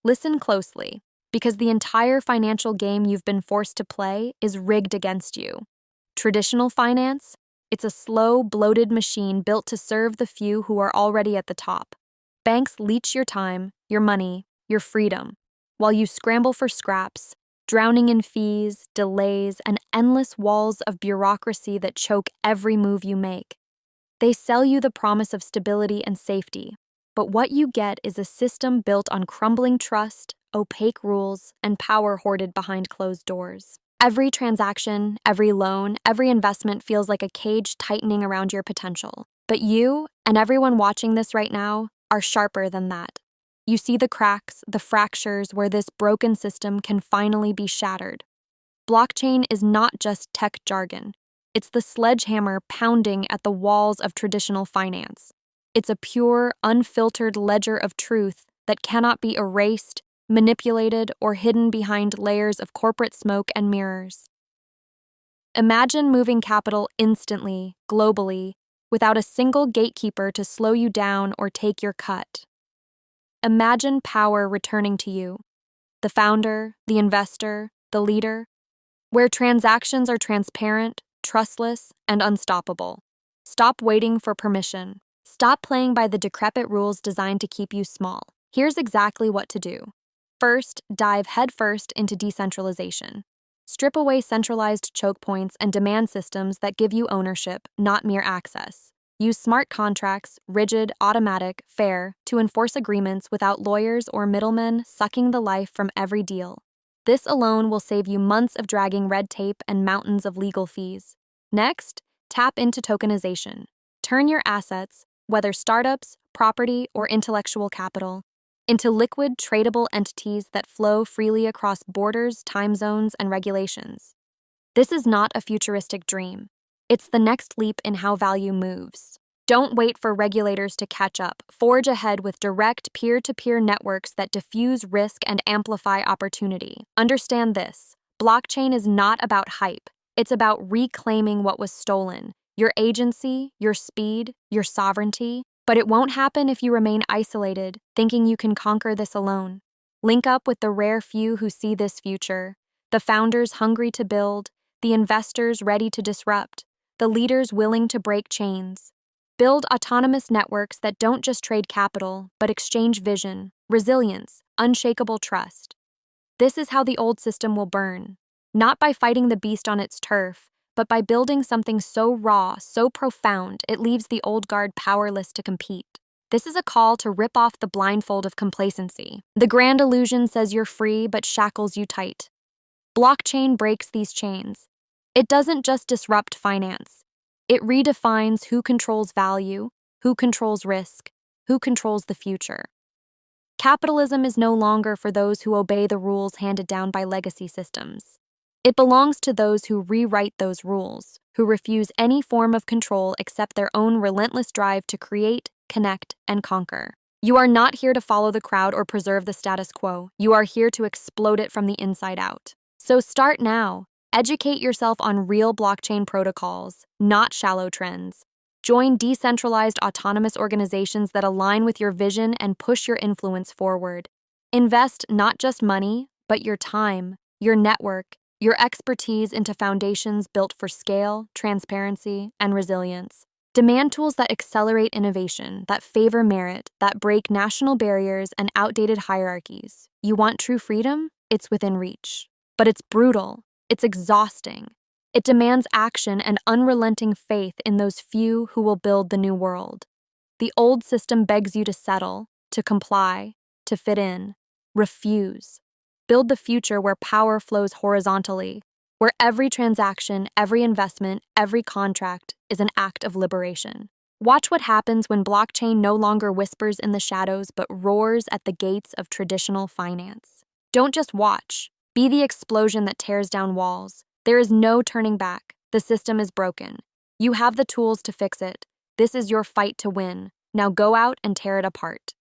Listen closely, because the entire financial game you've been forced to play is rigged against you. Traditional finance? It's a slow, bloated machine built to serve the few who are already at the top. Banks leech your time, your money, your freedom, while you scramble for scraps, drowning in fees, delays, and endless walls of bureaucracy that choke every move you make. They sell you the promise of stability and safety, but what you get is a system built on crumbling trust, opaque rules, and power hoarded behind closed doors. Every transaction, every loan, every investment feels like a cage tightening around your potential. But you, and everyone watching this right now, are sharper than that. You see the cracks, the fractures where this broken system can finally be shattered. Blockchain is not just tech jargon. It's the sledgehammer pounding at the walls of traditional finance. It's a pure, unfiltered ledger of truth that cannot be erased, manipulated, or hidden behind layers of corporate smoke and mirrors. Imagine moving capital instantly, globally, without a single gatekeeper to slow you down or take your cut. Imagine power returning to you, the founder, the investor, the leader, where transactions are transparent, trustless, and unstoppable. Stop waiting for permission. Stop playing by the decrepit rules designed to keep you small. Here's exactly what to do. First, dive headfirst into decentralization. Strip away centralized choke points and demand systems that give you ownership, not mere access. Use smart contracts, rigid, automatic, fair, to enforce agreements without lawyers or middlemen sucking the life from every deal. This alone will save you months of dragging red tape and mountains of legal fees. Next, tap into tokenization. Turn your assets, whether startups, property, or intellectual capital, into liquid, tradable entities that flow freely across borders, time zones, and regulations. This is not a futuristic dream. It's the next leap in how value moves. Don't wait for regulators to catch up. Forge ahead with direct peer-to-peer networks that diffuse risk and amplify opportunity. Understand this: blockchain is not about hype. It's about reclaiming what was stolen: your agency, your speed, your sovereignty. But it won't happen if you remain isolated, thinking you can conquer this alone. Link up with the rare few who see this future, the founders hungry to build, the investors ready to disrupt, the leaders willing to break chains. Build autonomous networks that don't just trade capital, but exchange vision, resilience, unshakable trust. This is how the old system will burn, not by fighting the beast on its turf, but by building something so raw, so profound, it leaves the old guard powerless to compete. This is a call to rip off the blindfold of complacency. The grand illusion says you're free, but shackles you tight. Blockchain breaks these chains. It doesn't just disrupt finance. It redefines who controls value, who controls risk, who controls the future. Capitalism is no longer for those who obey the rules handed down by legacy systems. It belongs to those who rewrite those rules, who refuse any form of control except their own relentless drive to create, connect, and conquer. You are not here to follow the crowd or preserve the status quo. You are here to explode it from the inside out. So start now. Educate yourself on real blockchain protocols, not shallow trends. Join decentralized autonomous organizations that align with your vision and push your influence forward. Invest not just money, but your time, your network, your expertise into foundations built for scale, transparency, and resilience. Demand tools that accelerate innovation, that favor merit, that break national barriers and outdated hierarchies. You want true freedom? It's within reach. But it's brutal. It's exhausting. It demands action and unrelenting faith in those few who will build the new world. The old system begs you to settle, to comply, to fit in. Refuse. Build the future where power flows horizontally, where every transaction, every investment, every contract is an act of liberation. Watch what happens when blockchain no longer whispers in the shadows but roars at the gates of traditional finance. Don't just watch. Be the explosion that tears down walls. There is no turning back. The system is broken. You have the tools to fix it. This is your fight to win. Now go out and tear it apart.